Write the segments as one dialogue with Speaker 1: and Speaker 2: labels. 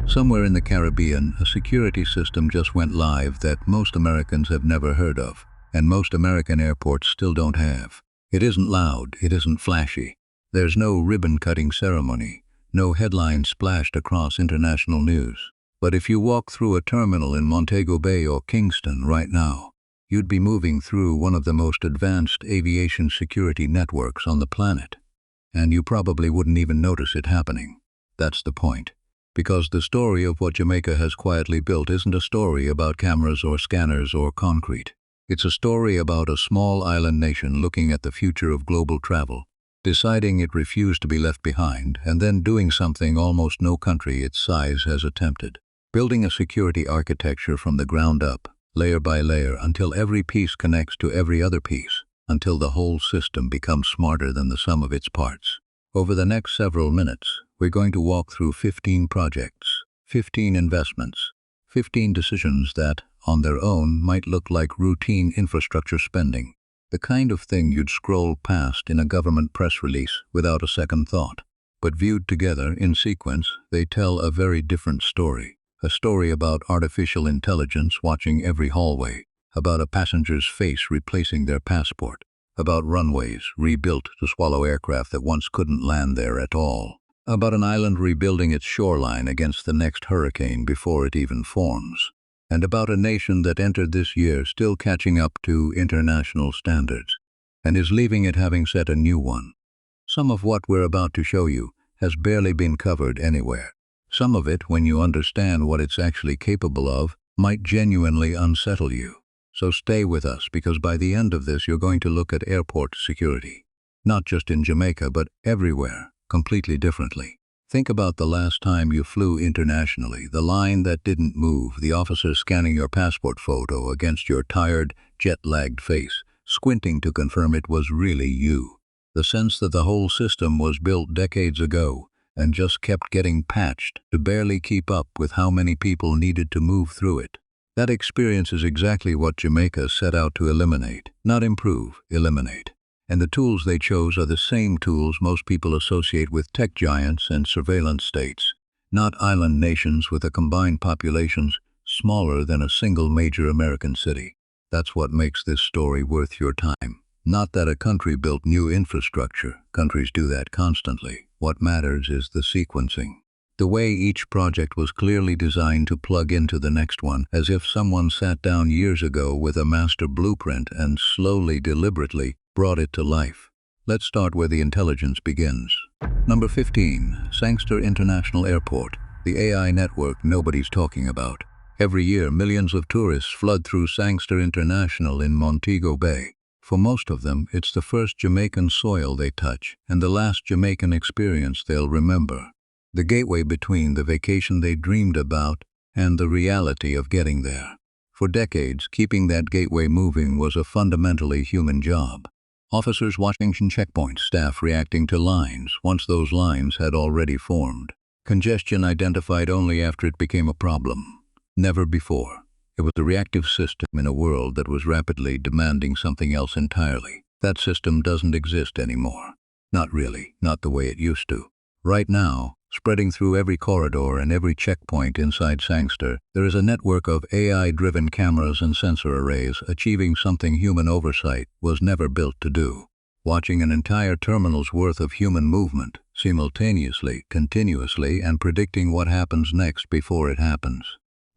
Speaker 1: Somewhere in the Caribbean, a security system just went live that most Americans have never heard of, and most American airports still don't have. It isn't loud, it isn't flashy. There's no ribbon-cutting ceremony, no headline splashed across international news. But if you walk through a terminal in Montego Bay or Kingston right now, you'd be moving through one of the most advanced aviation security networks on the planet. And you probably wouldn't even notice it happening. That's the point. Because the story of what Jamaica has quietly built isn't a story about cameras or scanners or concrete. It's a story about a small island nation looking at the future of global travel, deciding it refused to be left behind, and then doing something almost no country its size has attempted. Building a security architecture from the ground up, layer by layer, until every piece connects to every other piece, until the whole system becomes smarter than the sum of its parts. Over the next several minutes, we're going to walk through 15 projects, 15 investments, 15 decisions that, on their own, might look like routine infrastructure spending, the kind of thing you'd scroll past in a government press release without a second thought. But viewed together, in sequence, they tell a very different story. A story about artificial intelligence watching every hallway, about a passenger's face replacing their passport, about runways rebuilt to swallow aircraft that once couldn't land there at all, about an island rebuilding its shoreline against the next hurricane before it even forms, and about a nation that entered this year still catching up to international standards, and is leaving it having set a new one. Some of what we're about to show you has barely been covered anywhere. Some of it, when you understand what it's actually capable of, might genuinely unsettle you. So stay with us, because by the end of this you're going to look at airport security. Not just in Jamaica, but everywhere, completely differently. Think about the last time you flew internationally, the line that didn't move, the officer scanning your passport photo against your tired, jet-lagged face, squinting to confirm it was really you. The sense that the whole system was built decades ago and just kept getting patched to barely keep up with how many people needed to move through it. That experience is exactly what Jamaica set out to eliminate, not improve, eliminate. And the tools they chose are the same tools most people associate with tech giants and surveillance states, not island nations with a combined populations smaller than a single major American city. That's what makes this story worth your time. Not that a country built new infrastructure. Countries do that constantly. What matters is the sequencing. The way each project was clearly designed to plug into the next one, as if someone sat down years ago with a master blueprint and slowly, deliberately brought it to life. Let's start where the intelligence begins. Number 15, Sangster International Airport, the AI network nobody's talking about. Every year, millions of tourists flood through Sangster International in Montego Bay. For most of them, it's the first Jamaican soil they touch, and the last Jamaican experience they'll remember. The gateway between the vacation they dreamed about and the reality of getting there. For decades, keeping that gateway moving was a fundamentally human job. Officers watching checkpoints, staff reacting to lines once those lines had already formed. Congestion identified only after it became a problem. Never before. It was a reactive system in a world that was rapidly demanding something else entirely. That system doesn't exist anymore. Not really, not the way it used to. Right now, spreading through every corridor and every checkpoint inside Sangster, there is a network of AI-driven cameras and sensor arrays achieving something human oversight was never built to do. Watching an entire terminal's worth of human movement, simultaneously, continuously, and predicting what happens next before it happens.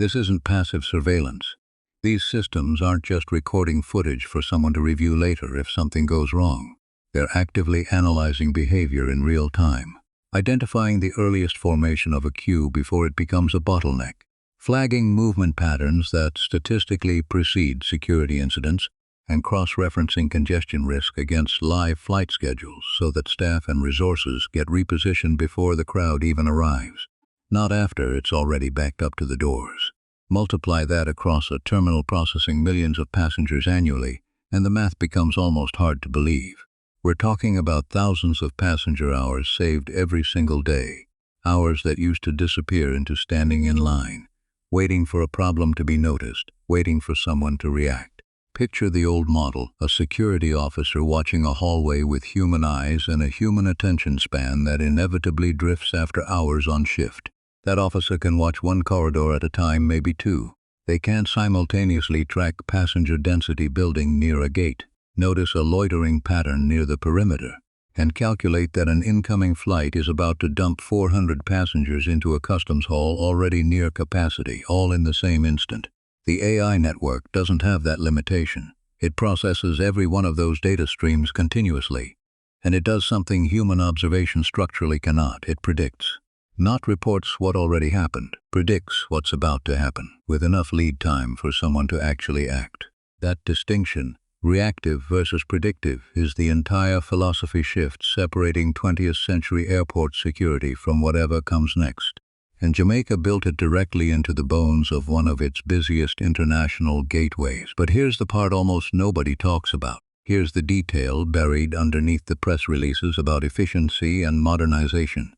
Speaker 1: This isn't passive surveillance. These systems aren't just recording footage for someone to review later if something goes wrong. They're actively analyzing behavior in real time, identifying the earliest formation of a queue before it becomes a bottleneck, flagging movement patterns that statistically precede security incidents, and cross-referencing congestion risk against live flight schedules so that staff and resources get repositioned before the crowd even arrives, not after it's already backed up to the doors. Multiply that across a terminal processing millions of passengers annually, and the math becomes almost hard to believe. We're talking about thousands of passenger hours saved every single day, hours that used to disappear into standing in line, waiting for a problem to be noticed, waiting for someone to react. Picture the old model, a security officer watching a hallway with human eyes and a human attention span that inevitably drifts after hours on shift. That officer can watch one corridor at a time, maybe two. They can't simultaneously track passenger density building near a gate, notice a loitering pattern near the perimeter, and calculate that an incoming flight is about to dump 400 passengers into a customs hall already near capacity, all in the same instant. The AI network doesn't have that limitation. It processes every one of those data streams continuously. And it does something human observation structurally cannot. It predicts. Not reports what already happened, predicts what's about to happen, with enough lead time for someone to actually act. That distinction, reactive versus predictive, is the entire philosophy shift separating 20th century airport security from whatever comes next. And Jamaica built it directly into the bones of one of its busiest international gateways. But here's the part almost nobody talks about. Here's the detail buried underneath the press releases about efficiency and modernization.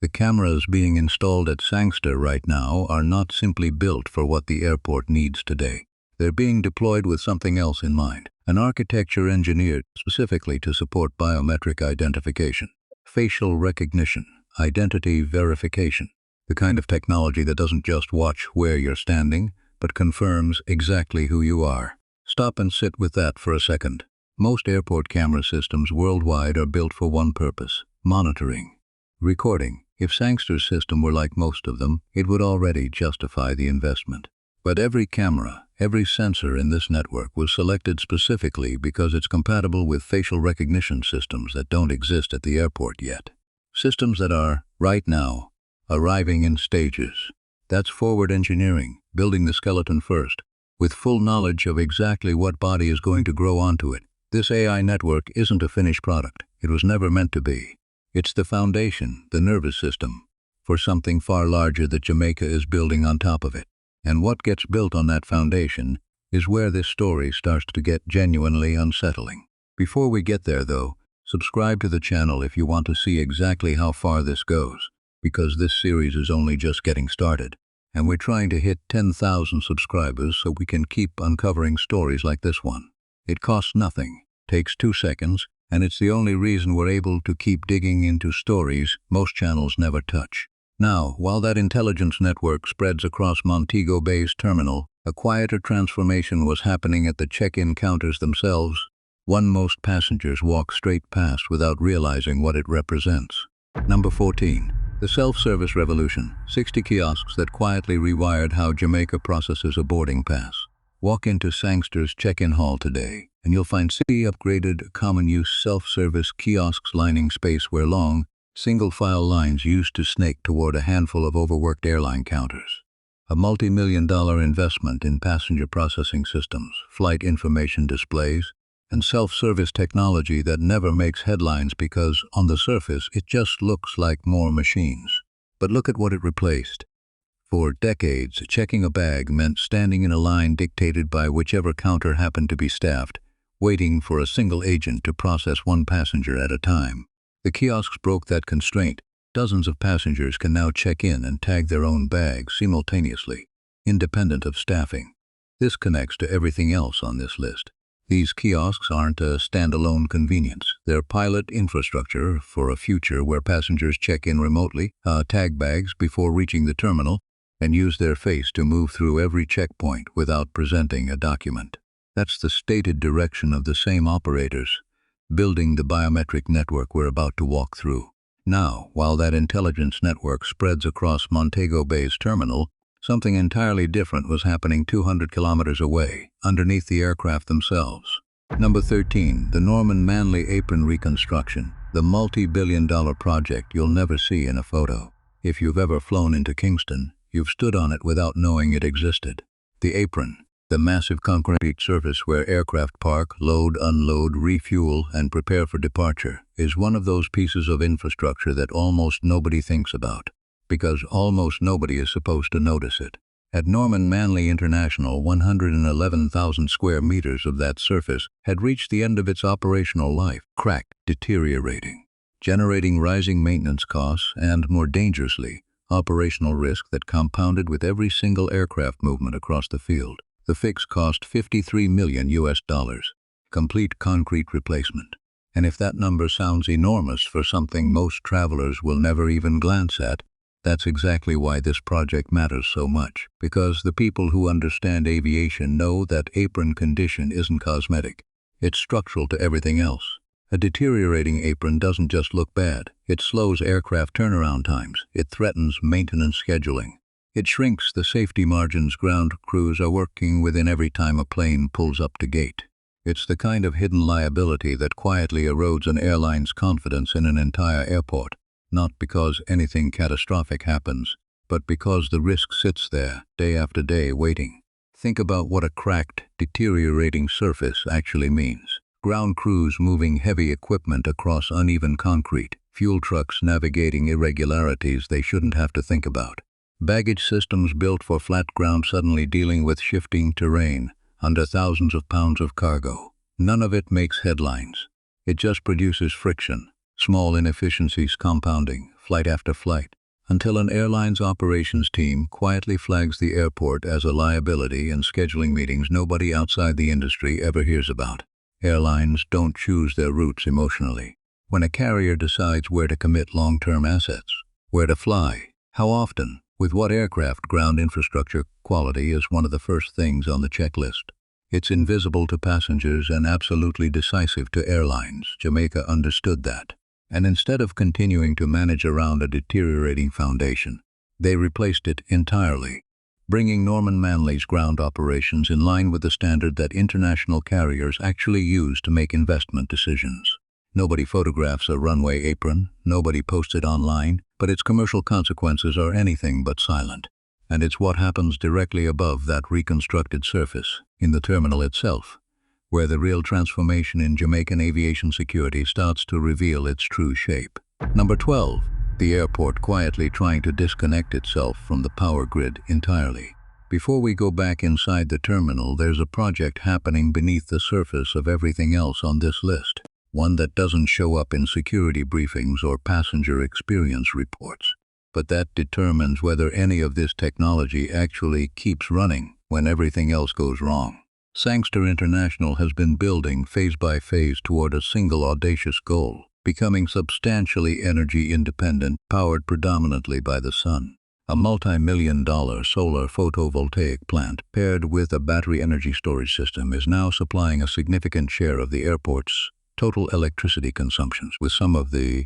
Speaker 1: The cameras being installed at Sangster right now are not simply built for what the airport needs today. They're being deployed with something else in mind, an architecture engineered specifically to support biometric identification, facial recognition, identity verification, the kind of technology that doesn't just watch where you're standing, but confirms exactly who you are. Stop and sit with that for a second. Most airport camera systems worldwide are built for one purpose: monitoring, recording. If Sangster's system were like most of them, it would already justify the investment. But every camera, every sensor in this network was selected specifically because it's compatible with facial recognition systems that don't exist at the airport yet. Systems that are, right now, arriving in stages. That's forward engineering, building the skeleton first, with full knowledge of exactly what body is going to grow onto it. This AI network isn't a finished product. It was never meant to be. It's the foundation, the nervous system, for something far larger that Jamaica is building on top of it. And what gets built on that foundation is where this story starts to get genuinely unsettling. Before we get there, though, subscribe to the channel if you want to see exactly how far this goes, because this series is only just getting started, and we're trying to hit 10,000 subscribers so we can keep uncovering stories like this one. It costs nothing, takes 2 seconds, and it's the only reason we're able to keep digging into stories most channels never touch. Now, while that intelligence network spreads across Montego Bay's terminal, a quieter transformation was happening at the check-in counters themselves, one most passengers walk straight past without realizing what it represents. Number 14. The self-service revolution. 60 kiosks that quietly rewired how Jamaica processes a boarding pass. Walk into Sangster's check-in hall today, and you'll find city-upgraded, common-use self-service kiosks lining space where long, single-file lines used to snake toward a handful of overworked airline counters. A multi-million-dollar investment in passenger processing systems, flight information displays, and self-service technology that never makes headlines because, on the surface, it just looks like more machines. But look at what it replaced. For decades, checking a bag meant standing in a line dictated by whichever counter happened to be staffed, waiting for a single agent to process one passenger at a time. The kiosks broke that constraint. Dozens of passengers can now check in and tag their own bags simultaneously, independent of staffing. This connects to everything else on this list. These kiosks aren't a standalone convenience. They're pilot infrastructure for a future where passengers check in remotely, tag bags before reaching the terminal, and use their face to move through every checkpoint without presenting a document. That's the stated direction of the same operators, building the biometric network we're about to walk through. Now, while that intelligence network spreads across Montego Bay's terminal, something entirely different was happening 200 kilometers away, underneath the aircraft themselves. Number 13. The Manley Apron reconstruction, the multi-billion-dollar project you'll never see in a photo. If you've ever flown into Kingston, you've stood on it without knowing it existed. The Apron, the massive concrete surface where aircraft park, load, unload, refuel, and prepare for departure, is one of those pieces of infrastructure that almost nobody thinks about, because almost nobody is supposed to notice it. At Manley International, 111,000 square meters of that surface had reached the end of its operational life, cracked, deteriorating, generating rising maintenance costs and, more dangerously, operational risk that compounded with every single aircraft movement across the field. The fix cost $53 million, complete concrete replacement. And if that number sounds enormous for something most travelers will never even glance at, That's exactly why this project matters so much, because the people who understand aviation know that apron condition isn't cosmetic. It's structural to everything else. A deteriorating apron doesn't just look bad. It slows aircraft turnaround times. It threatens maintenance scheduling. It shrinks the safety margins ground crews are working within every time a plane pulls up to gate. It's the kind of hidden liability that quietly erodes an airline's confidence in an entire airport, not because anything catastrophic happens, but because the risk sits there, day after day, waiting. Think about what a cracked, deteriorating surface actually means. Ground crews moving heavy equipment across uneven concrete, fuel trucks navigating irregularities they shouldn't have to think about. Baggage systems built for flat ground suddenly dealing with shifting terrain under thousands of pounds of cargo. None of it makes headlines. It just produces friction, small inefficiencies compounding, flight after flight, until an airline's operations team quietly flags the airport as a liability in scheduling meetings nobody outside the industry ever hears about. Airlines don't choose their routes emotionally. When a carrier decides where to commit long-term assets, where to fly, how often, with what aircraft, ground infrastructure quality is one of the first things on the checklist. It's invisible to passengers and absolutely decisive to airlines. Jamaica understood that. And instead of continuing to manage around a deteriorating foundation, they replaced it entirely, bringing Manley's ground operations in line with the standard that international carriers actually use to make investment decisions. Nobody photographs a runway apron, nobody posts it online, but its commercial consequences are anything but silent. And it's what happens directly above that reconstructed surface, in the terminal itself, where the real transformation in Jamaican aviation security starts to reveal its true shape. Number 12. The airport quietly trying to disconnect itself from the power grid entirely. Before we go back inside the terminal, there's a project happening beneath the surface of everything else on this list. One that doesn't show up in security briefings or passenger experience reports, but that determines whether any of this technology actually keeps running when everything else goes wrong. Sangster International has been building phase by phase toward a single audacious goal, becoming substantially energy independent, powered predominantly by the sun. A multi-million-dollar solar photovoltaic plant paired with a battery energy storage system is now supplying a significant share of the airport's total electricity consumptions, with some of the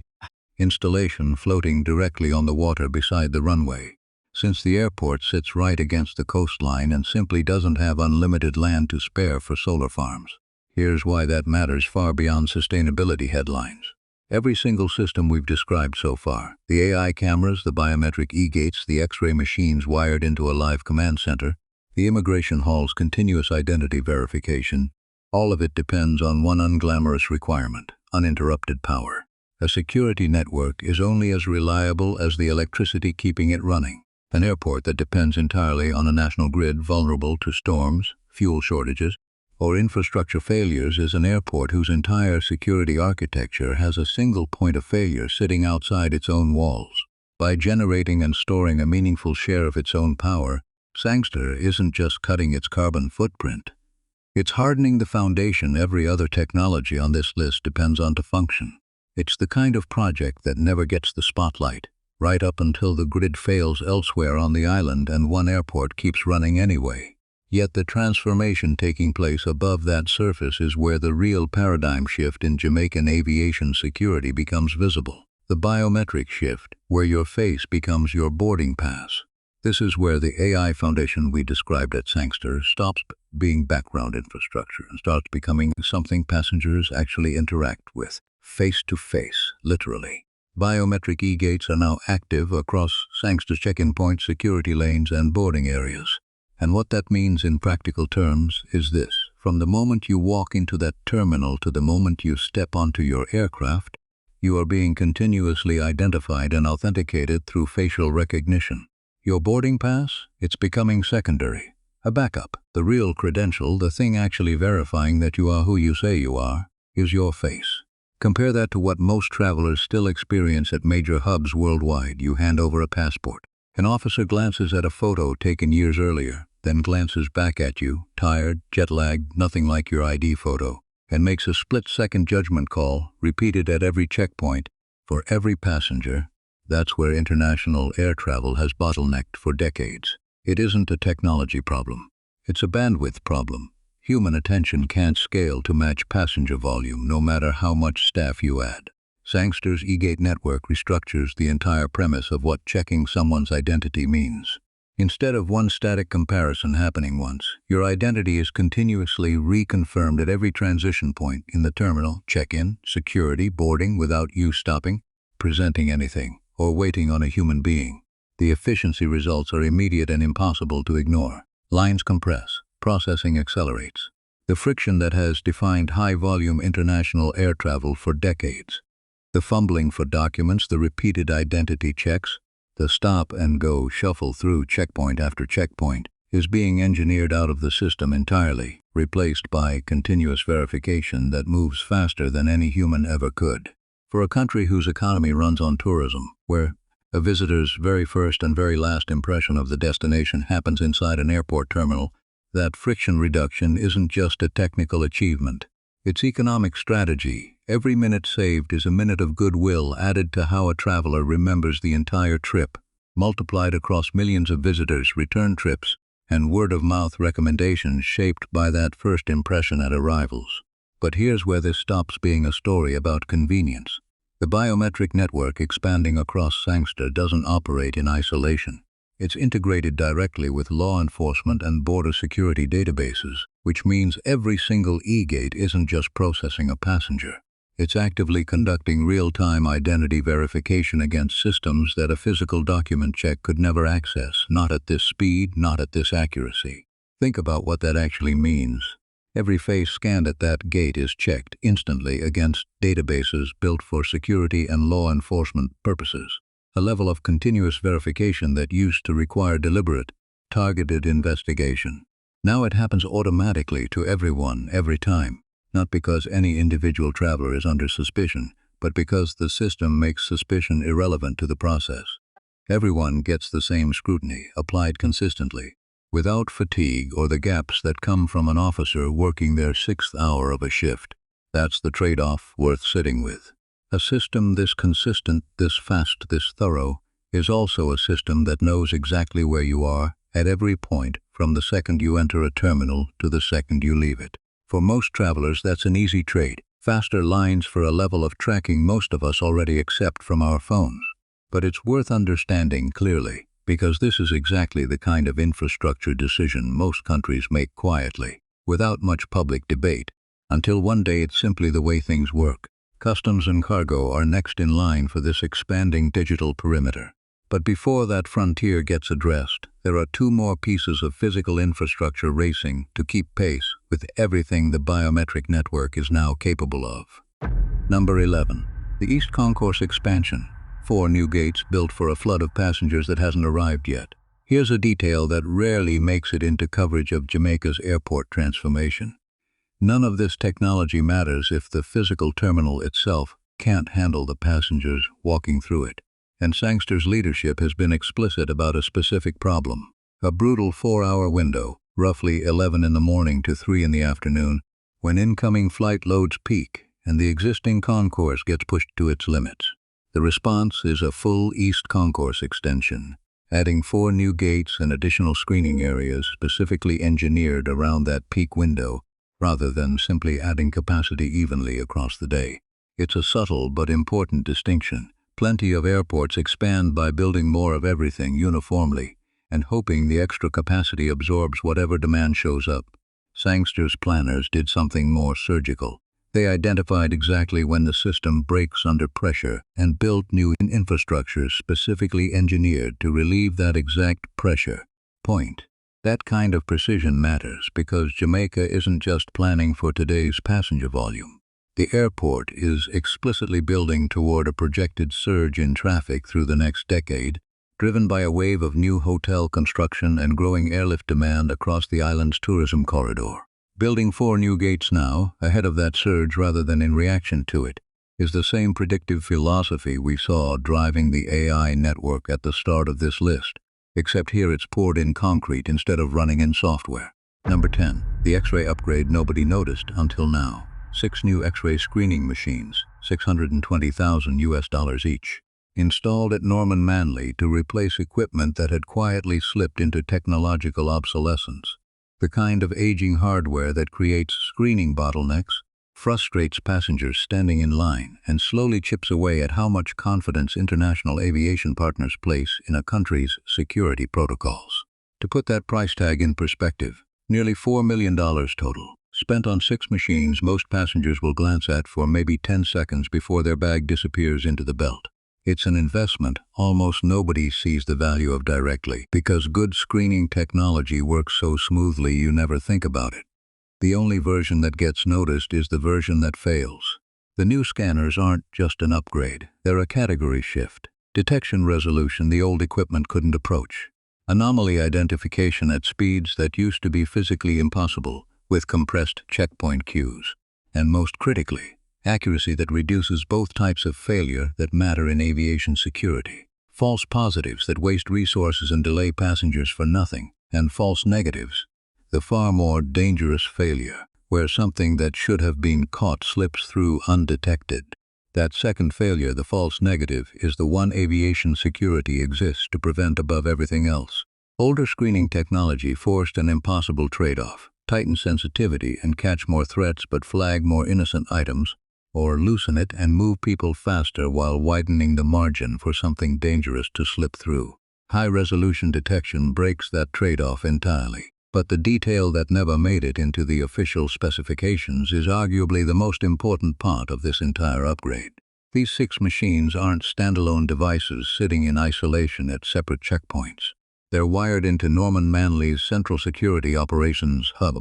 Speaker 1: installation floating directly on the water beside the runway. Since the airport sits right against the coastline and simply doesn't have unlimited land to spare for solar farms. Here's why that matters far beyond sustainability headlines. Every single system we've described so far, the AI cameras, the biometric e-gates, the X-ray machines wired into a live command center, the immigration hall's continuous identity verification, all of it depends on one unglamorous requirement: uninterrupted power. A security network is only as reliable as the electricity keeping it running. An airport that depends entirely on a national grid vulnerable to storms, fuel shortages, or infrastructure failures is an airport whose entire security architecture has a single point of failure sitting outside its own walls. By generating and storing a meaningful share of its own power, Sangster isn't just cutting its carbon footprint. It's hardening the foundation every other technology on this list depends on to function. It's the kind of project that never gets the spotlight, right up until the grid fails elsewhere on the island and one airport keeps running anyway. Yet the transformation taking place above that surface is where the real paradigm shift in Jamaican aviation security becomes visible. The biometric shift, where your face becomes your boarding pass. This is where the AI foundation we described at Sangster stops being background infrastructure and starts becoming something passengers actually interact with, face to face, literally. Biometric e-gates are now active across Sangster's check-in points, security lanes, and boarding areas. And what that means in practical terms is this: from the moment you walk into that terminal to the moment you step onto your aircraft, you are being continuously identified and authenticated through facial recognition. Your boarding pass? It's becoming secondary. A backup. The real credential, the thing actually verifying that you are who you say you are, is your face. Compare that to what most travelers still experience at major hubs worldwide. You hand over a passport. An officer glances at a photo taken years earlier, then glances back at you, tired, jet-lagged, nothing like your ID photo, and makes a split-second judgment call, repeated at every checkpoint, for every passenger. That's where international air travel has bottlenecked for decades. It isn't a technology problem. It's a bandwidth problem. Human attention can't scale to match passenger volume, no matter how much staff you add. Sangster's e-gate network restructures the entire premise of what checking someone's identity means. Instead of one static comparison happening once, your identity is continuously reconfirmed at every transition point in the terminal, check-in, security, boarding, without you stopping, presenting anything, or waiting on a human being. The efficiency results are immediate and impossible to ignore. Lines compress, processing accelerates. The friction that has defined high-volume international air travel for decades. The fumbling for documents, the repeated identity checks, the stop-and-go shuffle through checkpoint after checkpoint is being engineered out of the system entirely, replaced by continuous verification that moves faster than any human ever could. For a country whose economy runs on tourism, where a visitor's very first and very last impression of the destination happens inside an airport terminal, that friction reduction isn't just a technical achievement. It's economic strategy. Every minute saved is a minute of goodwill added to how a traveler remembers the entire trip, multiplied across millions of visitors, return trips, and word-of-mouth recommendations shaped by that first impression at arrivals. But here's where this stops being a story about convenience. The biometric network expanding across Sangster doesn't operate in isolation. It's integrated directly with law enforcement and border security databases, which means every single e-gate isn't just processing a passenger. It's actively conducting real-time identity verification against systems that a physical document check could never access, not at this speed, not at this accuracy. Think about what that actually means. Every face scanned at that gate is checked instantly against databases built for security and law enforcement purposes. A level of continuous verification that used to require deliberate, targeted investigation. Now it happens automatically to everyone, every time. Not because any individual traveler is under suspicion, but because the system makes suspicion irrelevant to the process. Everyone gets the same scrutiny, applied consistently, without fatigue or the gaps that come from an officer working their 6th hour of a shift. That's the trade-off worth sitting with. A system this consistent, this fast, this thorough, is also a system that knows exactly where you are at every point from the second you enter a terminal to the second you leave it. For most travelers, that's an easy trade. Faster lines for a level of tracking most of us already accept from our phones. But it's worth understanding clearly, because this is exactly the kind of infrastructure decision most countries make quietly, without much public debate, until one day it's simply the way things work. Customs and cargo are next in line for this expanding digital perimeter. But before that frontier gets addressed, there are 2 more pieces of physical infrastructure racing to keep pace with everything the biometric network is now capable of. Number 11. The East Concourse expansion. 4 new gates built for a flood of passengers that hasn't arrived yet. Here's a detail that rarely makes it into coverage of Jamaica's airport transformation. None of this technology matters if the physical terminal itself can't handle the passengers walking through it. And Sangster's leadership has been explicit about a specific problem. A brutal 4-hour window, roughly 11 in the morning to 3 in the afternoon, when incoming flight loads peak and the existing concourse gets pushed to its limits. The response is a full East Concourse extension, adding 4 new gates and additional screening areas specifically engineered around that peak window, rather than simply adding capacity evenly across the day. It's a subtle but important distinction. Plenty of airports expand by building more of everything uniformly and hoping the extra capacity absorbs whatever demand shows up. Sangster's planners did something more surgical. They identified exactly when the system breaks under pressure and built new infrastructure specifically engineered to relieve that exact pressure point. That kind of precision matters because Jamaica isn't just planning for today's passenger volume. The airport is explicitly building toward a projected surge in traffic through the next decade, driven by a wave of new hotel construction and growing airlift demand across the island's tourism corridor. Building 4 new gates now, ahead of that surge rather than in reaction to it, is the same predictive philosophy we saw driving the AI network at the start of this list, except here it's poured in concrete instead of running in software. Number 10. The X-ray upgrade nobody noticed until now. 6 new X-ray screening machines, $620,000 each. installed at Norman Manley to replace equipment that had quietly slipped into technological obsolescence. The kind of aging hardware that creates screening bottlenecks, frustrates passengers standing in line, and slowly chips away at how much confidence international aviation partners place in a country's security protocols. To put that price tag in perspective, nearly $4 million total, spent on 6 machines most passengers will glance at for maybe 10 seconds before their bag disappears into the belt. It's an investment almost nobody sees the value of directly, because good screening technology works so smoothly you never think about it. The only version that gets noticed is the version that fails. The new scanners aren't just an upgrade, they're a category shift. Detection resolution the old equipment couldn't approach. Anomaly identification at speeds that used to be physically impossible, with compressed checkpoint queues. And most critically, accuracy that reduces both types of failure that matter in aviation security. False positives that waste resources and delay passengers for nothing, and false negatives, the far more dangerous failure, where something that should have been caught slips through undetected. That second failure, the false negative, is the one aviation security exists to prevent above everything else. Older screening technology forced an impossible trade-off: tighten sensitivity and catch more threats but flag more innocent items, or loosen it and move people faster while widening the margin for something dangerous to slip through. High-resolution detection breaks that trade-off entirely. But the detail that never made it into the official specifications is arguably the most important part of this entire upgrade. These 6 machines aren't standalone devices sitting in isolation at separate checkpoints. They're wired into Norman Manley's Central Security Operations Hub,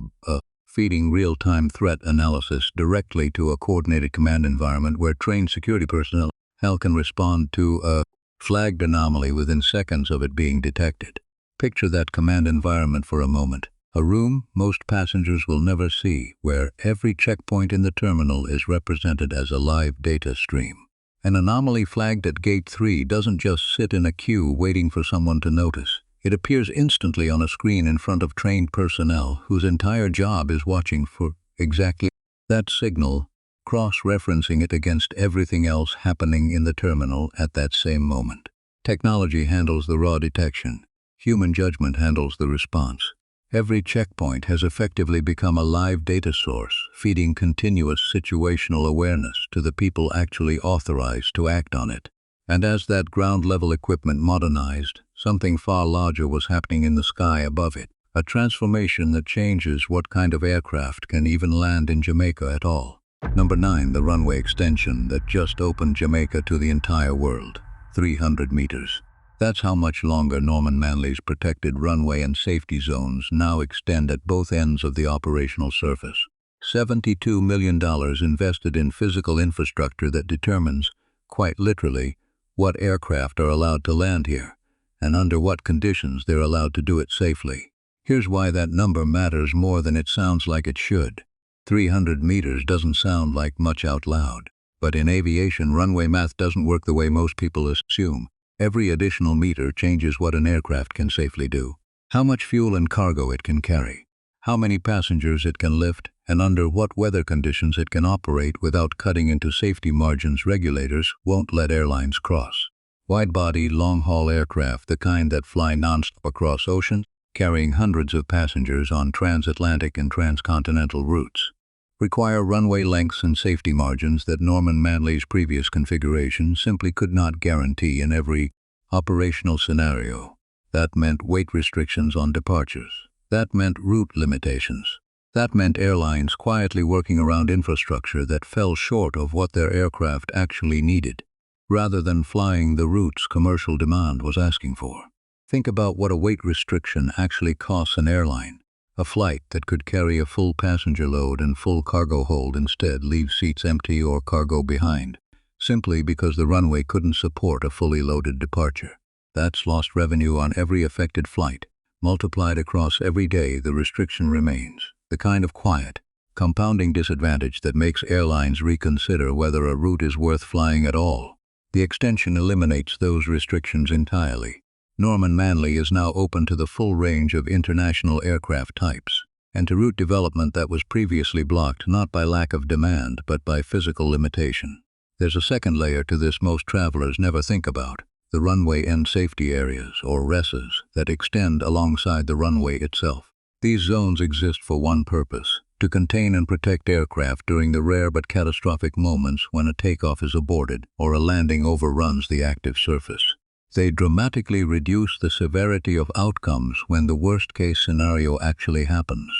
Speaker 1: feeding real-time threat analysis directly to a coordinated command environment where trained security personnel can respond to a flagged anomaly within seconds of it being detected. Picture that command environment for a moment. A room most passengers will never see, where every checkpoint in the terminal is represented as a live data stream. An anomaly flagged at Gate 3 doesn't just sit in a queue waiting for someone to notice. It appears instantly on a screen in front of trained personnel whose entire job is watching for exactly that signal, cross-referencing it against everything else happening in the terminal at that same moment. Technology handles the raw detection. Human judgment handles the response. Every checkpoint has effectively become a live data source, feeding continuous situational awareness to the people actually authorized to act on it. And as that ground-level equipment modernized, something far larger was happening in the sky above it, a transformation that changes what kind of aircraft can even land in Jamaica at all. Number 9, the runway extension that just opened Jamaica to the entire world, 300 meters. That's how much longer Norman Manley's protected runway and safety zones now extend at both ends of the operational surface. $72 million invested in physical infrastructure that determines, quite literally, what aircraft are allowed to land here, and under what conditions they're allowed to do it safely. Here's why that number matters more than it sounds like it should. 300 meters doesn't sound like much out loud, but in aviation, runway math doesn't work the way most people assume. Every additional meter changes what an aircraft can safely do, how much fuel and cargo it can carry, how many passengers it can lift, and under what weather conditions it can operate without cutting into safety margins regulators won't let airlines cross. Wide-body, long-haul aircraft, the kind that fly non-stop across oceans, carrying hundreds of passengers on transatlantic and transcontinental routes, require runway lengths and safety margins that Norman Manley's previous configuration simply could not guarantee in every operational scenario. That meant weight restrictions on departures. That meant route limitations. That meant airlines quietly working around infrastructure that fell short of what their aircraft actually needed, rather than flying the routes commercial demand was asking for. Think about what a weight restriction actually costs an airline. A flight that could carry a full passenger load and full cargo hold instead leaves seats empty or cargo behind, simply because the runway couldn't support a fully loaded departure. That's lost revenue on every affected flight. Multiplied across every day, the restriction remains, the kind of quiet, compounding disadvantage that makes airlines reconsider whether a route is worth flying at all. The extension eliminates those restrictions entirely. Norman Manley is now open to the full range of international aircraft types, and to route development that was previously blocked not by lack of demand but by physical limitation. There's a second layer to this most travelers never think about: the runway end safety areas, or RESs, that extend alongside the runway itself. These zones exist for one purpose: to contain and protect aircraft during the rare but catastrophic moments when a takeoff is aborted or a landing overruns the active surface. They dramatically reduce the severity of outcomes when the worst-case scenario actually happens.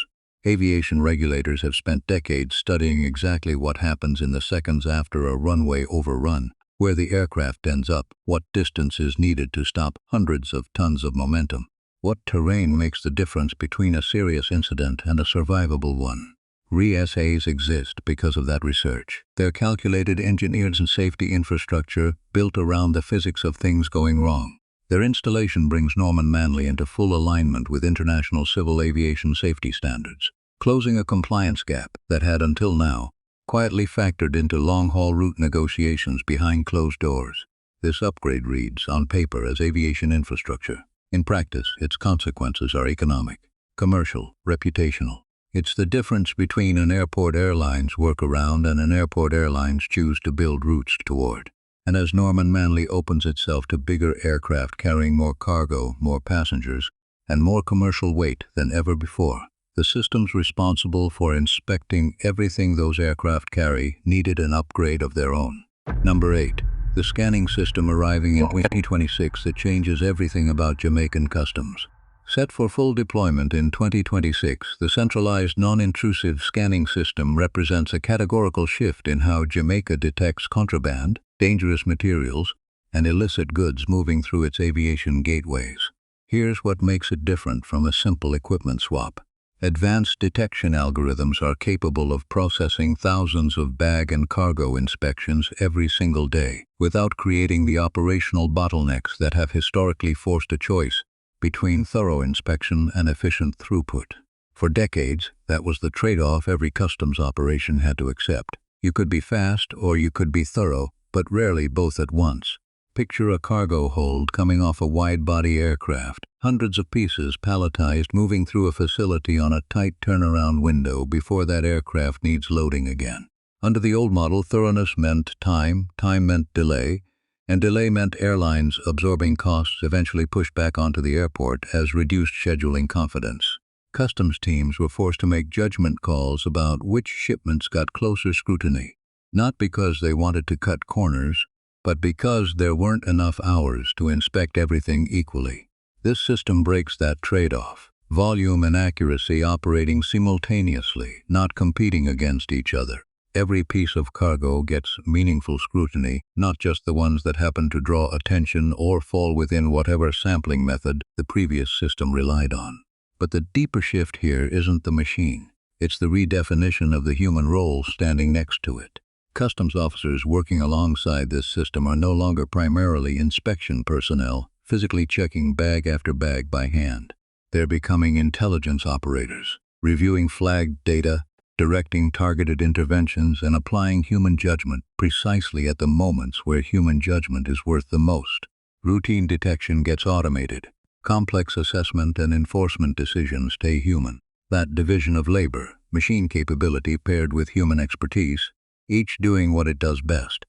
Speaker 1: Aviation regulators have spent decades studying exactly what happens in the seconds after a runway overrun, where the aircraft ends up, what distance is needed to stop hundreds of tons of momentum, what terrain makes the difference between a serious incident and a survivable one. RESAs exist because of that research. They're calculated, engineered, and safety infrastructure built around the physics of things going wrong. Their installation brings Manley into full alignment with international civil aviation safety standards, closing a compliance gap that had until now quietly factored into long-haul route negotiations behind closed doors. This upgrade reads on paper as aviation infrastructure. In practice, its consequences are economic, commercial, reputational. It's the difference between an airport airlines workaround and an airport airlines choose to build routes toward. And as Manley opens itself to bigger aircraft carrying more cargo, more passengers, and more commercial weight than ever before, the systems responsible for inspecting everything those aircraft carry needed an upgrade of their own. Number 8. The scanning system arriving in 2026 that changes everything about Jamaican customs. Set for full deployment in 2026, the centralized non-intrusive scanning system represents a categorical shift in how Jamaica detects contraband, dangerous materials, and illicit goods moving through its aviation gateways. Here's what makes it different from a simple equipment swap. Advanced detection algorithms are capable of processing thousands of bag and cargo inspections every single day, without creating the operational bottlenecks that have historically forced a choice between thorough inspection and efficient throughput. For decades, that was the trade-off every customs operation had to accept. You could be fast or you could be thorough, but rarely both at once. Picture a cargo hold coming off a wide-body aircraft, hundreds of pieces palletized moving through a facility on a tight turnaround window before that aircraft needs loading again. Under the old model, thoroughness meant time meant delay, and delay meant airlines absorbing costs eventually pushed back onto the airport as reduced scheduling confidence. Customs teams were forced to make judgment calls about which shipments got closer scrutiny, not because they wanted to cut corners, but because there weren't enough hours to inspect everything equally. This system breaks that trade-off. Volume and accuracy operating simultaneously, not competing against each other. Every piece of cargo gets meaningful scrutiny, not just the ones that happen to draw attention or fall within whatever sampling method the previous system relied on. But the deeper shift here isn't the machine. It's the redefinition of the human role standing next to it. Customs officers working alongside this system are no longer primarily inspection personnel, physically checking bag after bag by hand. They're becoming intelligence operators, reviewing flagged data, directing targeted interventions, and applying human judgment precisely at the moments where human judgment is worth the most. Routine detection gets automated. Complex assessment and enforcement decisions stay human. That division of labor, machine capability paired with human expertise, each doing what it does best,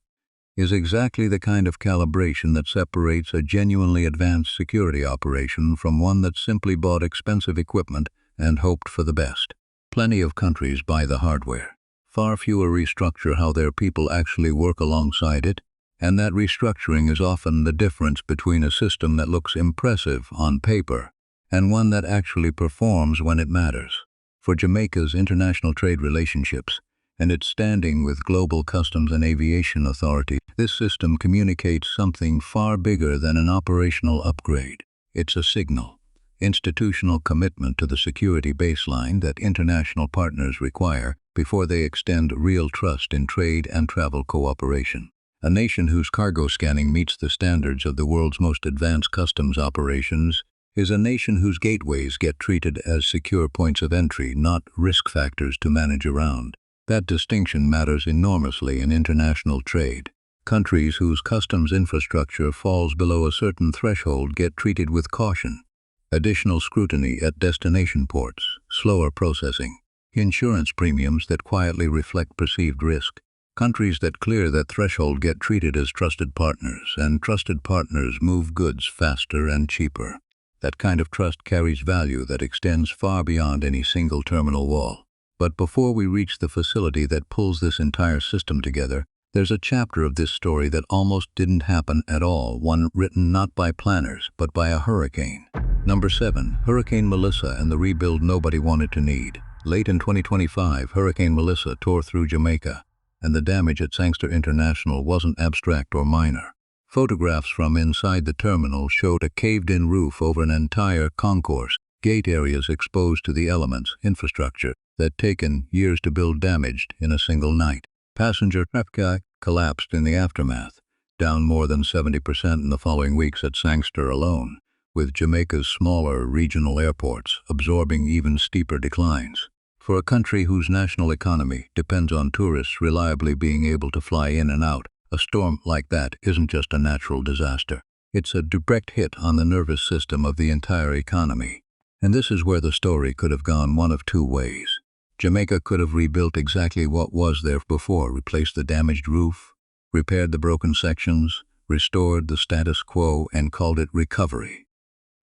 Speaker 1: is exactly the kind of calibration that separates a genuinely advanced security operation from one that simply bought expensive equipment and hoped for the best. Plenty of countries buy the hardware. Far fewer restructure how their people actually work alongside it, and that restructuring is often the difference between a system that looks impressive on paper and one that actually performs when it matters. For Jamaica's international trade relationships and its standing with global customs and aviation authorities, this system communicates something far bigger than an operational upgrade. It's a signal. Institutional commitment to the security baseline that international partners require before they extend real trust in trade and travel cooperation. A nation whose cargo scanning meets the standards of the world's most advanced customs operations is a nation whose gateways get treated as secure points of entry, not risk factors to manage around. That distinction matters enormously in international trade. Countries whose customs infrastructure falls below a certain threshold get treated with caution. Additional scrutiny at destination ports, slower processing, insurance premiums that quietly reflect perceived risk. Countries that clear that threshold get treated as trusted partners, and trusted partners move goods faster and cheaper. That kind of trust carries value that extends far beyond any single terminal wall. But before we reach the facility that pulls this entire system together, there's a chapter of this story that almost didn't happen at all, one written not by planners, but by a hurricane. Number 7. Hurricane Melissa and the rebuild nobody wanted to need. Late in 2025, Hurricane Melissa tore through Jamaica, and the damage at Sangster International wasn't abstract or minor. Photographs from inside the terminal showed a caved-in roof over an entire concourse, gate areas exposed to the elements, infrastructure that taken years to build damaged in a single night. Passenger traffic collapsed in the aftermath, down more than 70% in the following weeks at Sangster alone, with Jamaica's smaller regional airports absorbing even steeper declines. For a country whose national economy depends on tourists reliably being able to fly in and out, a storm like that isn't just a natural disaster. It's a direct hit on the nervous system of the entire economy. And this is where the story could have gone one of two ways. Jamaica could have rebuilt exactly what was there before, replaced the damaged roof, repaired the broken sections, restored the status quo, and called it recovery.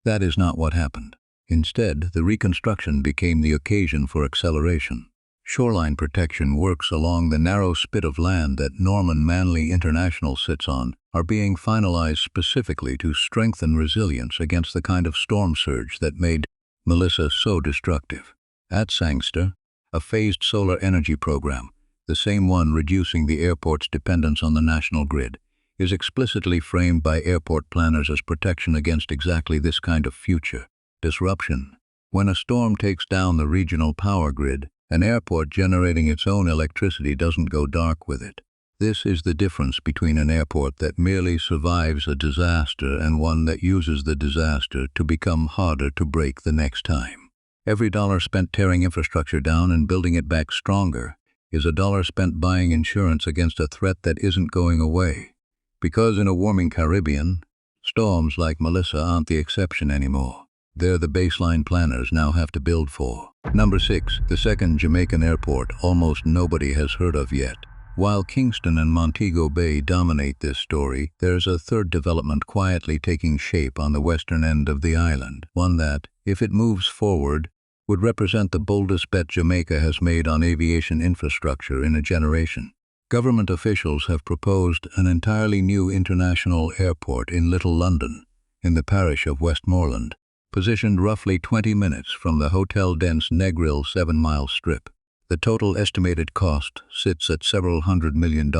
Speaker 1: That is not what happened. Instead, the reconstruction became the occasion for acceleration. Shoreline protection works along the narrow spit of land that Manley International sits on are being finalized specifically to strengthen resilience against the kind of storm surge that made Melissa so destructive. At Sangster, a phased solar energy program, the same one reducing the airport's dependence on the national grid, is explicitly framed by airport planners as protection against exactly this kind of future disruption. When a storm takes down the regional power grid, an airport generating its own electricity doesn't go dark with it. This is the difference between an airport that merely survives a disaster and one that uses the disaster to become harder to break the next time. Every dollar spent tearing infrastructure down and building it back stronger is a dollar spent buying insurance against a threat that isn't going away. Because in a warming Caribbean, storms like Melissa aren't the exception anymore. They're the baseline planners now have to build for. Number 6. The second Jamaican airport almost nobody has heard of yet. While Kingston and Montego Bay dominate this story, there's a third development quietly taking shape on the western end of the island, one that, if it moves forward, would represent the boldest bet Jamaica has made on aviation infrastructure in a generation. Government officials have proposed an entirely new international airport in Little London, in the parish of Westmoreland, positioned roughly 20 minutes from the hotel-dense Negril 7-mile strip. The total estimated cost sits at several $100 million,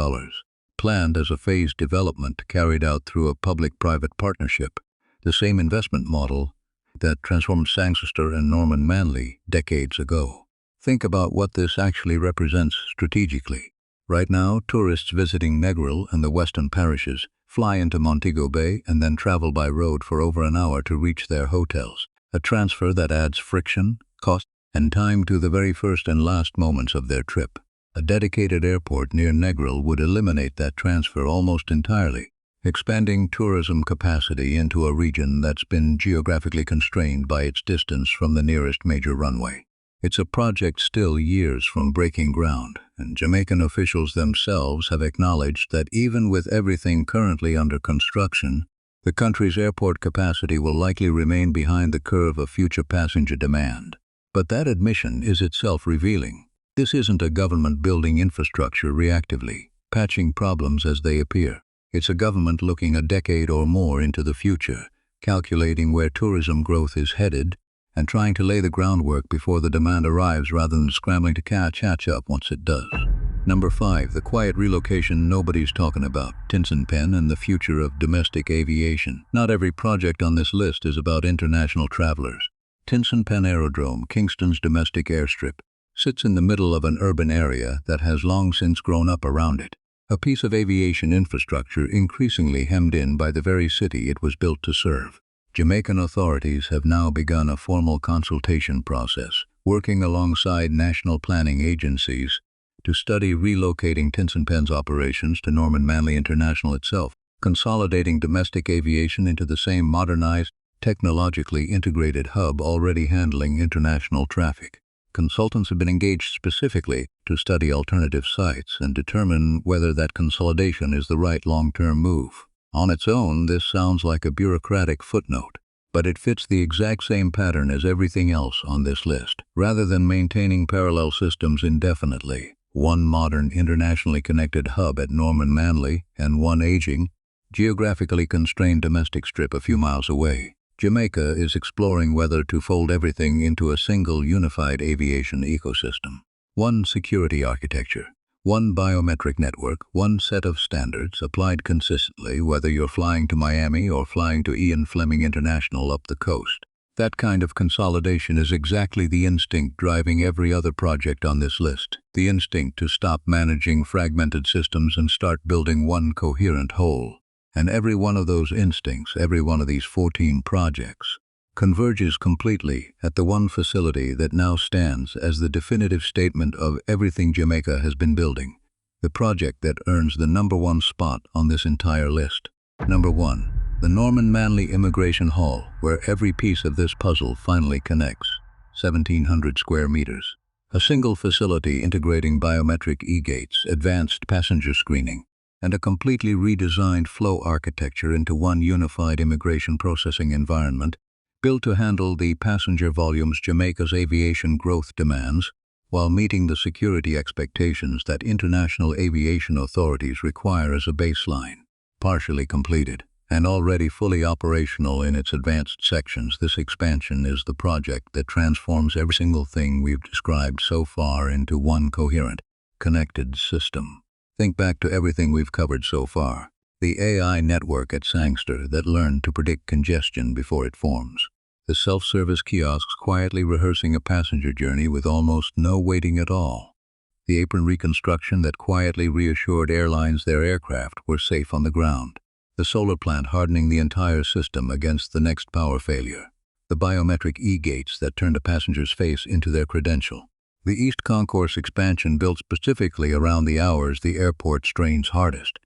Speaker 1: planned as a phased development carried out through a public-private partnership, the same investment model that transformed Sangster and Manley decades ago. Think about what this actually represents strategically. Right now, tourists visiting Negril and the western parishes fly into Montego Bay and then travel by road for over an hour to reach their hotels, a transfer that adds friction, cost, and time to the very first and last moments of their trip. A dedicated airport near Negril would eliminate that transfer almost entirely, expanding tourism capacity into a region that's been geographically constrained by its distance from the nearest major runway. It's a project still years from breaking ground, and Jamaican officials themselves have acknowledged that even with everything currently under construction, the country's airport capacity will likely remain behind the curve of future passenger demand. But that admission is itself revealing. This isn't a government building infrastructure reactively, patching problems as they appear. It's a government looking a decade or more into the future, calculating where tourism growth is headed, and trying to lay the groundwork before the demand arrives rather than scrambling to catch up once it does. Number 5. The quiet relocation nobody's talking about, Tinson-Penn and the future of domestic aviation. Not every project on this list is about international travelers. Tinson-Penn Aerodrome, Kingston's domestic airstrip, sits in the middle of an urban area that has long since grown up around it, a piece of aviation infrastructure increasingly hemmed in by the very city it was built to serve. Jamaican authorities have now begun a formal consultation process, working alongside national planning agencies to study relocating Tinson-Penn's operations to Manley International itself, consolidating domestic aviation into the same modernized, technologically integrated hub already handling international traffic. Consultants have been engaged specifically to study alternative sites and determine whether that consolidation is the right long-term move. On its own, this sounds like a bureaucratic footnote, but it fits the exact same pattern as everything else on this list. Rather than maintaining parallel systems indefinitely, one modern, internationally connected hub at Manley and one aging, geographically constrained domestic strip a few miles away, Jamaica is exploring whether to fold everything into a single unified aviation ecosystem. One security architecture, one biometric network, one set of standards applied consistently whether you're flying to Miami or flying to Ian Fleming International up the coast. That kind of consolidation is exactly the instinct driving every other project on this list. The instinct to stop managing fragmented systems and start building one coherent whole. And every one of those instincts, every one of these 14 projects, converges completely at the one facility that now stands as the definitive statement of everything Jamaica has been building, the project that earns the #1 spot on this entire list. Number 1. The Manley Immigration Hall, where every piece of this puzzle finally connects. 1,700 square meters. A single facility integrating biometric e-gates, advanced passenger screening, and a completely redesigned flow architecture into one unified immigration processing environment, built to handle the passenger volumes Jamaica's aviation growth demands, while meeting the security expectations that international aviation authorities require as a baseline. Partially completed, and already fully operational in its advanced sections, this expansion is the project that transforms every single thing we've described so far into one coherent, connected system. Think back to everything we've covered so far. The AI network at Sangster that learned to predict congestion before it forms. The self-service kiosks quietly rehearsing a passenger journey with almost no waiting at all. The Apron reconstruction that quietly reassured airlines their aircraft were safe on the ground. The solar plant hardening the entire system against the next power failure. The biometric e-gates that turned a passenger's face into their credential. The East Concourse expansion built specifically around the hours the airport strains hardest.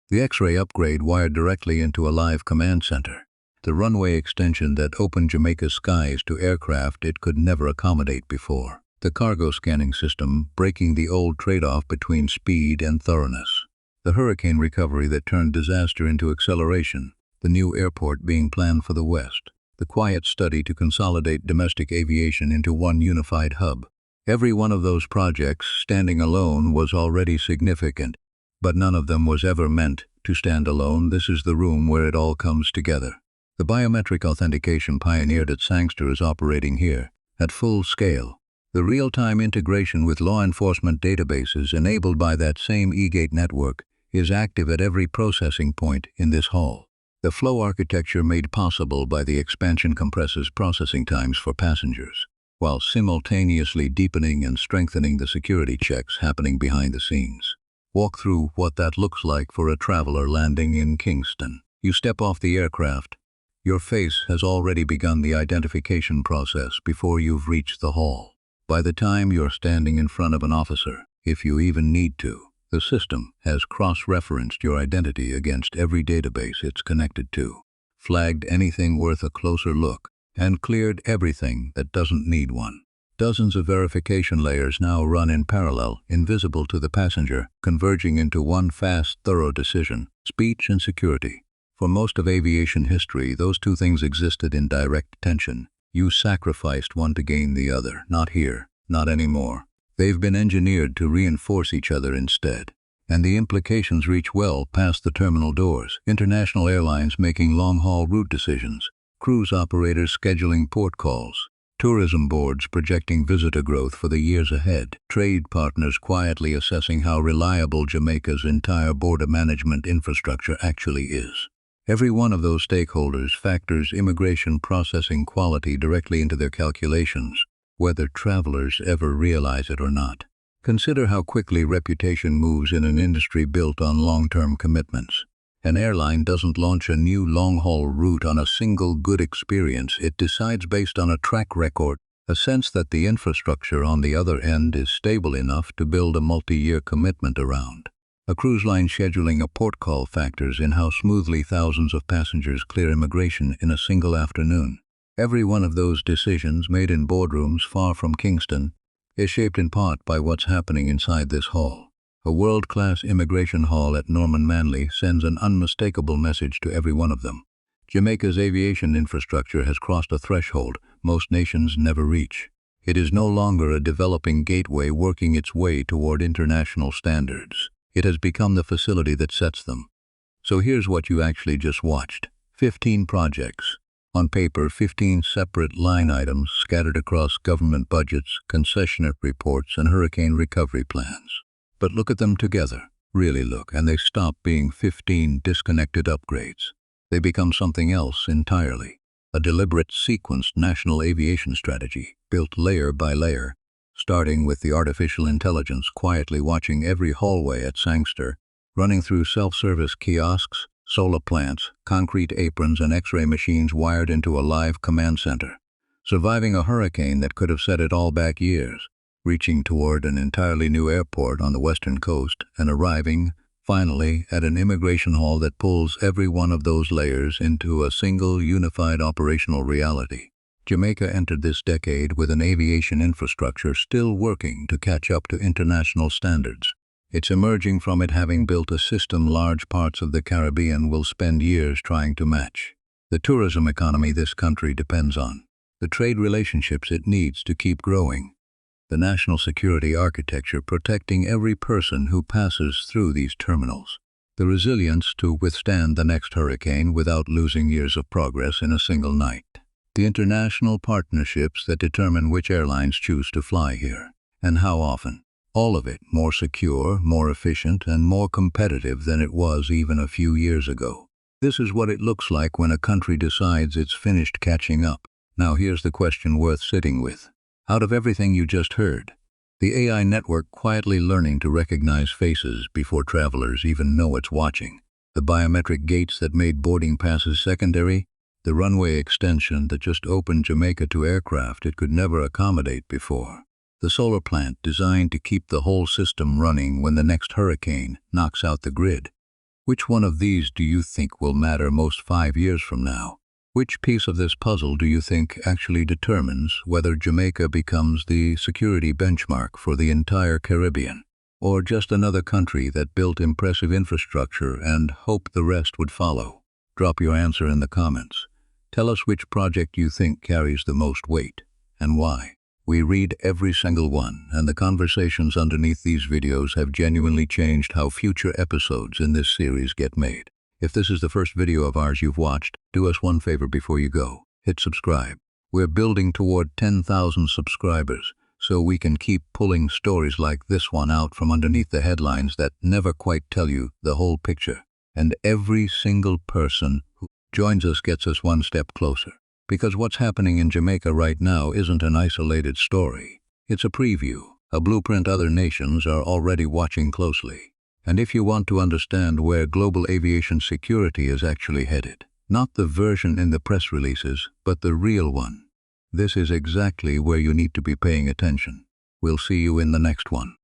Speaker 1: The X-ray upgrade wired directly into a live command center. The runway extension that opened Jamaica's skies to aircraft it could never accommodate before. The cargo scanning system breaking the old trade-off between speed and thoroughness. The hurricane recovery that turned disaster into acceleration. The new airport being planned for the West. The quiet study to consolidate domestic aviation into one unified hub. Every one of those projects, standing alone, was already significant, but none of them was ever meant to stand alone. This is the room where it all comes together. The biometric authentication pioneered at Sangster is operating here, at full scale. The real-time integration with law enforcement databases enabled by that same e-gate network is active at every processing point in this hall. The flow architecture made possible by the expansion compresses processing times for passengers, while simultaneously deepening and strengthening the security checks happening behind the scenes. Walk through what that looks like for a traveler landing in Kingston. You step off the aircraft. Your face has already begun the identification process before you've reached the hall. By the time you're standing in front of an officer, if you even need to, the system has cross-referenced your identity against every database it's connected to, flagged anything worth a closer look, and cleared everything that doesn't need one. Dozens of verification layers now run in parallel, invisible to the passenger, converging into one fast, thorough decision: speech and security. For most of aviation history, those two things existed in direct tension. You sacrificed one to gain the other. Not here, not anymore. They've been engineered to reinforce each other instead. And the implications reach well past the terminal doors. International airlines making long-haul route decisions. Cruise operators scheduling port calls. Tourism boards projecting visitor growth for the years ahead. Trade partners quietly assessing how reliable Jamaica's entire border management infrastructure actually is. Every one of those stakeholders factors immigration processing quality directly into their calculations, whether travelers ever realize it or not. Consider how quickly reputation moves in an industry built on long-term commitments. An airline doesn't launch a new long-haul route on a single good experience. It decides based on a track record, a sense that the infrastructure on the other end is stable enough to build a multi-year commitment around. A cruise line scheduling a port call factors in how smoothly thousands of passengers clear immigration in a single afternoon. Every one of those decisions made in boardrooms far from Kingston is shaped in part by what's happening inside this hall. A world-class immigration hall at Manley sends an unmistakable message to every one of them. Jamaica's aviation infrastructure has crossed a threshold most nations never reach. It is no longer a developing gateway working its way toward international standards. It has become the facility that sets them. So here's what you actually just watched. 15 projects. On paper, 15 separate line items scattered across government budgets, concessionaire reports, and hurricane recovery plans. But look at them together. Really look, and they stop being 15 disconnected upgrades. They become something else entirely. A deliberate, sequenced national aviation strategy, built layer by layer, starting with the artificial intelligence quietly watching every hallway at Sangster, running through self-service kiosks, solar plants, concrete aprons, and X-ray machines wired into a live command center, surviving a hurricane that could have set it all back years, reaching toward an entirely new airport on the western coast, and arriving, finally, at an immigration hall that pulls every one of those layers into a single, unified operational reality. Jamaica entered this decade with an aviation infrastructure still working to catch up to international standards. It's emerging from it having built a system large parts of the Caribbean will spend years trying to match. The tourism economy this country depends on. The trade relationships it needs to keep growing. The national security architecture protecting every person who passes through these terminals. The resilience to withstand the next hurricane without losing years of progress in a single night. The international partnerships that determine which airlines choose to fly here, and how often. All of it more secure, more efficient, and more competitive than it was even a few years ago. This is what it looks like when a country decides it's finished catching up. Now here's the question worth sitting with. Out of everything you just heard, the AI network quietly learning to recognize faces before travelers even know it's watching, the biometric gates that made boarding passes secondary, the runway extension that just opened Jamaica to aircraft it could never accommodate before, the solar plant designed to keep the whole system running when the next hurricane knocks out the grid. Which one of these do you think will matter most 5 years from now? Which piece of this puzzle do you think actually determines whether Jamaica becomes the security benchmark for the entire Caribbean, or just another country that built impressive infrastructure and hoped the rest would follow? Drop your answer in the comments. Tell us which project you think carries the most weight, and why. We read every single one, and the conversations underneath these videos have genuinely changed how future episodes in this series get made. If this is the first video of ours you've watched, do us one favor before you go. Hit subscribe. We're building toward 10,000 subscribers, so we can keep pulling stories like this one out from underneath the headlines that never quite tell you the whole picture. And every single person who joins us gets us one step closer. Because what's happening in Jamaica right now isn't an isolated story. It's a preview, a blueprint other nations are already watching closely. And if you want to understand where global aviation security is actually headed, not the version in the press releases, but the real one, this is exactly where you need to be paying attention. We'll see you in the next one.